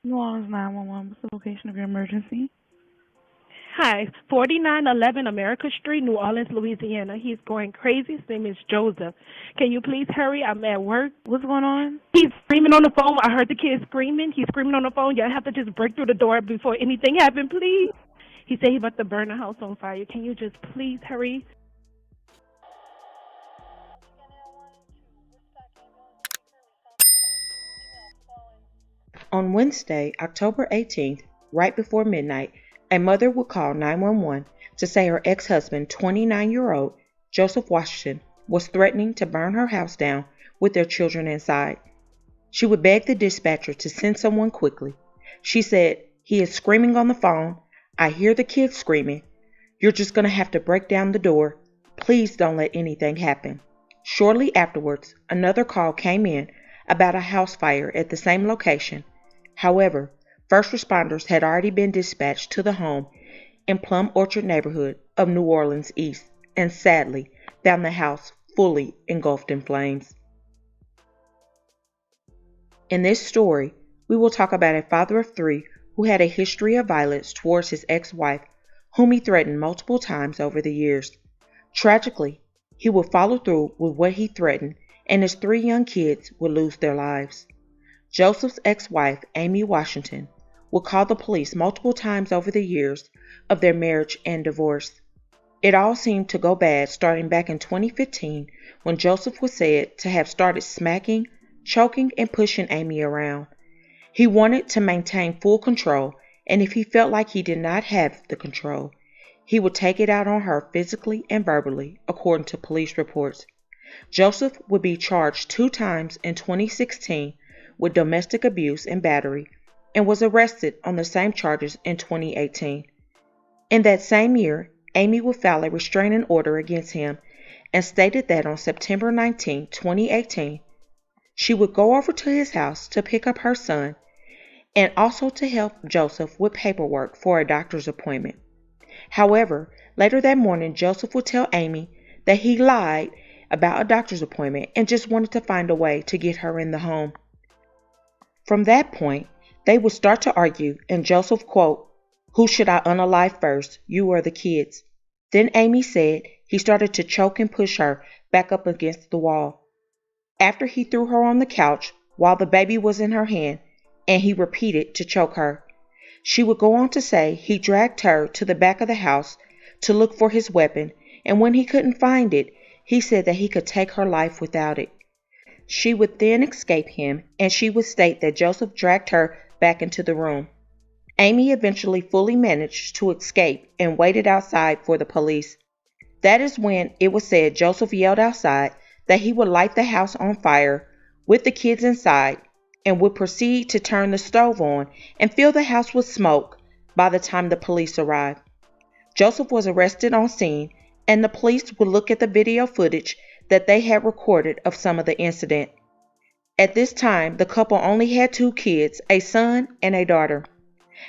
New Orleans 911. What's the location of your emergency? Hi, 4911 America Street, New Orleans, Louisiana. He's going crazy. His name is Joseph. Can you please hurry? I'm at work. What's going on? He's screaming on the phone. I heard the kid screaming. He's screaming on the phone. Y'all have to just break through the door before anything happens, please. He said he's about to burn the house on fire. Can you just please hurry? On Wednesday, October 18th, right before midnight, a mother would call 911 to say her ex-husband, 29-year-old Joseph Washington, was threatening to burn her house down with their children inside. She would beg the dispatcher to send someone quickly. She said, "He is screaming on the phone. I hear the kids screaming. You're just going to have to break down the door. Please don't let anything happen." Shortly afterwards, another call came in about a house fire at the same location. However, first responders had already been dispatched to the home in Plum Orchard neighborhood of New Orleans East and sadly found the house fully engulfed in flames. In this story, we will talk about a father of three who had a history of violence towards his ex-wife, whom he threatened multiple times over the years. Tragically, he would follow through with what he threatened, and his three young kids would lose their lives. Joseph's ex-wife, Amy Washington, would call the police multiple times over the years of their marriage and divorce. It all seemed to go bad starting back in 2015 when Joseph was said to have started smacking, choking, and pushing Amy around. He wanted to maintain full control, and if he felt like he did not have the control, he would take it out on her physically and verbally, according to police reports. Joseph would be charged 2 times in 2016 with domestic abuse and battery, and was arrested on the same charges in 2018. In that same year, Amy would file a restraining order against him and stated that on September 19, 2018, she would go over to his house to pick up her son and also to help Joseph with paperwork for a doctor's appointment. However, later that morning, Joseph would tell Amy that he lied about a doctor's appointment and just wanted to find a way to get her in the home. From that point, they would start to argue, and Joseph quote, "Who should I unalive first, you or the kids?" Then Amy said he started to choke and push her back up against the wall. After he threw her on the couch while the baby was in her hand, and he repeated to choke her. She would go on to say he dragged her to the back of the house to look for his weapon, and when he couldn't find it, he said that he could take her life without it. She would then escape him, and she would state that Joseph dragged her back into the room. Amy eventually fully managed to escape and waited outside for the police. That is when it was said Joseph yelled outside that he would light the house on fire with the kids inside and would proceed to turn the stove on and fill the house with smoke by the time the police arrived. Joseph was arrested on scene, and the police would look at the video footage that they had recorded of some of the incident. At this time, the couple only had 2 kids, a son and a daughter.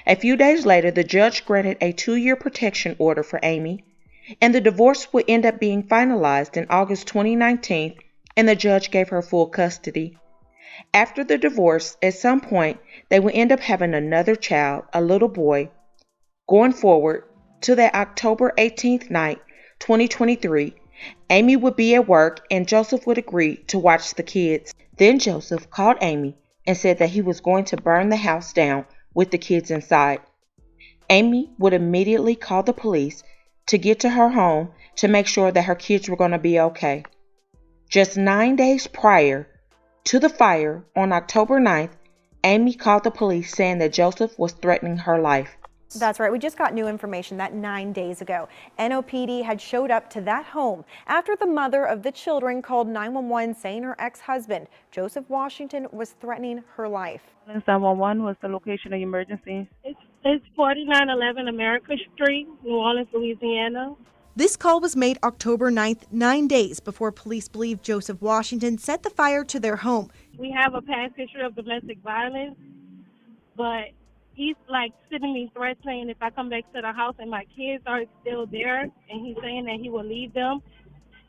A few days later, the judge granted a 2-year protection order for Amy, and the divorce would end up being finalized in August 2019, and the judge gave her full custody. After the divorce, at some point, they would end up having another child, a little boy. Going forward to that October 18th night, 2023, Amy would be at work and Joseph would agree to watch the kids. Then Joseph called Amy and said that he was going to burn the house down with the kids inside. Amy would immediately call the police to get to her home to make sure that her kids were going to be okay. Just 9 days prior to the fire on October 9th, Amy called the police saying that Joseph was threatening her life. That's right. We just got new information that 9 days ago, NOPD had showed up to that home after the mother of the children called 911 saying her ex-husband, Joseph Washington, was threatening her life. 911. What's the location of your emergency? It's 4911 America Street, New Orleans, Louisiana. This call was made October 9th, 9 days before police believe Joseph Washington set the fire to their home. We have a past history of domestic violence, but he's like sending me threats saying if I come back to the house and my kids are still there, and he's saying that he will leave them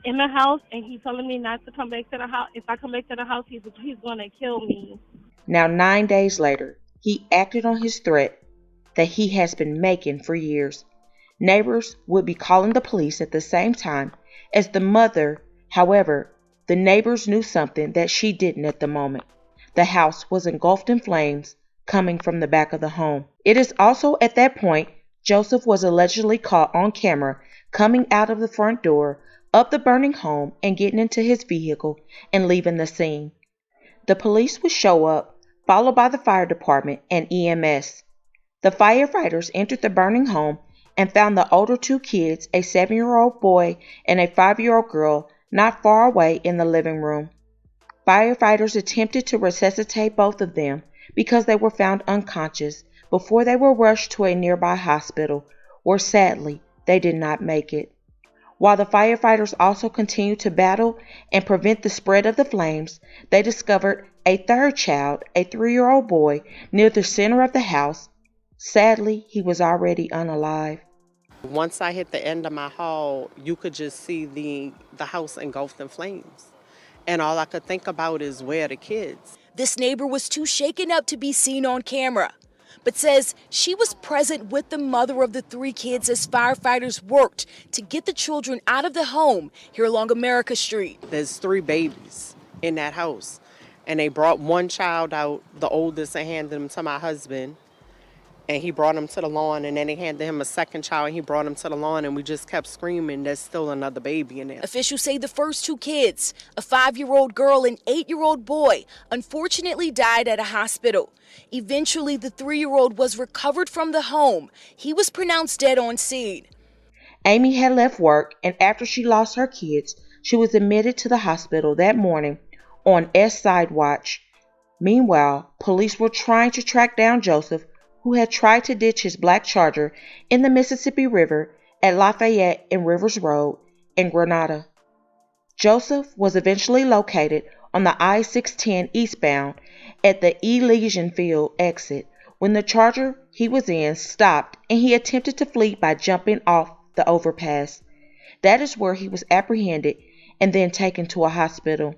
in the house, and he's telling me not to come back to the house. If I come back to the house, he's going to kill me. Now 9 days later, He acted on his threat that he has been making for years. Neighbors would be calling the police at the same time as the mother. However, the neighbors knew something that she didn't at the moment. The house was engulfed in flames coming from the back of the home. It is also at that point Joseph was allegedly caught on camera coming out of the front door of the burning home and getting into his vehicle and leaving the scene. The police would show up, followed by the fire department and EMS. The firefighters entered the burning home and found the older two kids, a 7-year-old boy and a 5-year-old girl, not far away in the living room. Firefighters attempted to resuscitate both of them because they were found unconscious before they were rushed to a nearby hospital, where sadly they did not make it. While the firefighters also continued to battle and prevent the spread of the flames, they discovered a third child, a 3-year-old boy, near the center of the house. Sadly, he was already unalive. Once I hit the end of my hall, you could just see the house engulfed in flames. And all I could think about is, where are the kids? This neighbor was too shaken up to be seen on camera, but says she was present with the mother of the 3 kids as firefighters worked to get the children out of the home here along America Street. There's 3 babies in that house, and they brought one child out, the oldest, and handed him to my husband. And he brought him to the lawn, and then they handed him a second child, and he brought him to the lawn, and we just kept screaming, there's still another baby in there. Officials say the first 2 kids, a 5-year-old girl and 8-year-old boy, unfortunately died at a hospital. Eventually, the 3-year-old was recovered from the home. He was pronounced dead on scene. Amy had left work, and after she lost her kids, she was admitted to the hospital that morning on S-Side watch. Meanwhile, police were trying to track down Joseph, who had tried to ditch his black Charger in the Mississippi River at Lafayette and Rivers Road in Grenada. Joseph was eventually located on the I-610 eastbound at the Elysian Field exit when the Charger he was in stopped and he attempted to flee by jumping off the overpass. That is where he was apprehended and then taken to a hospital.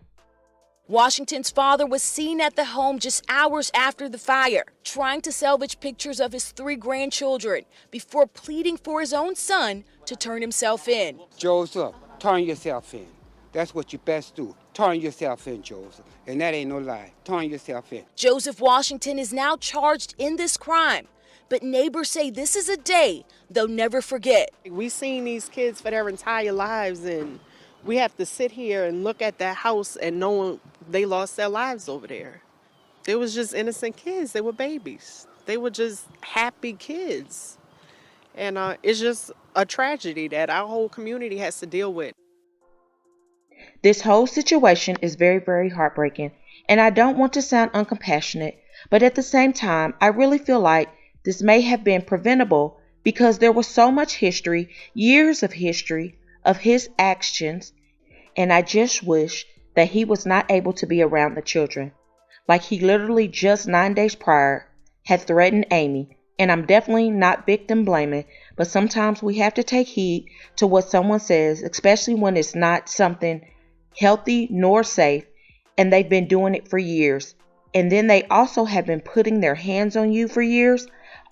Washington's father was seen at the home just hours after the fire, trying to salvage pictures of his 3 grandchildren before pleading for his own son to turn himself in. Joseph, turn yourself in. That's what you best do. Turn yourself in, Joseph. And that ain't no lie. Turn yourself in. Joseph Washington is now charged in this crime, but neighbors say this is a day they'll never forget. We've seen these kids for their entire lives, and we have to sit here and look at that house and know they lost their lives over there. They was just innocent kids. They were babies. They were just happy kids. And it's just a tragedy that our whole community has to deal with. This whole situation is very, very heartbreaking, and I don't want to sound uncompassionate, but at the same time, I really feel like this may have been preventable because there was so much history, years of history, of his actions, and I just wish that he was not able to be around the children. Like he literally just 9 days prior had threatened Amy, and I'm definitely not victim blaming, but sometimes we have to take heed to what someone says, especially when it's not something healthy nor safe, and they've been doing it for years. And then they also have been putting their hands on you for years.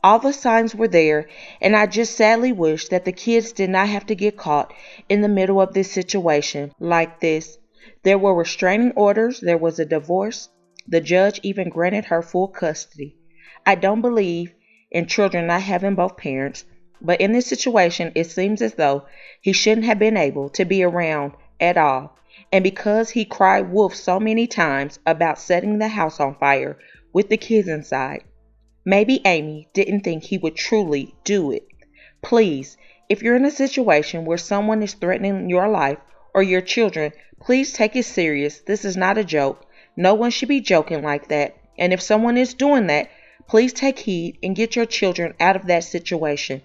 All the signs were there, and I just sadly wish that the kids did not have to get caught in the middle of this situation like this. There were restraining orders, there was a divorce, the judge even granted her full custody. I don't believe in children not having both parents, but in this situation it seems as though he shouldn't have been able to be around at all. And because he cried wolf so many times about setting the house on fire with the kids inside, maybe Amy didn't think he would truly do it. Please, if you're in a situation where someone is threatening your life or your children, please take it serious. This is not a joke. No one should be joking like that. And if someone is doing that, please take heed and get your children out of that situation.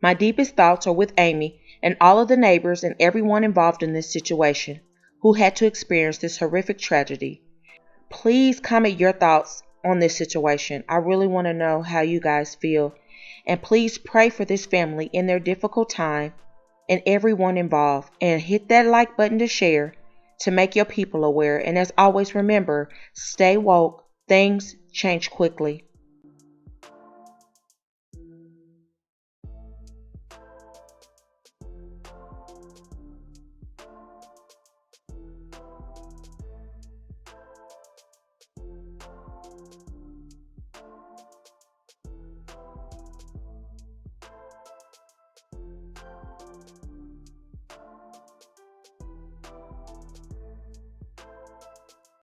My deepest thoughts are with Amy and all of the neighbors and everyone involved in this situation who had to experience this horrific tragedy. Please comment your thoughts on this situation. I really want to know how you guys feel. And please pray for this family in their difficult time and everyone involved. And hit that like button to share to make your people aware. And as always, remember, stay woke. Things change quickly.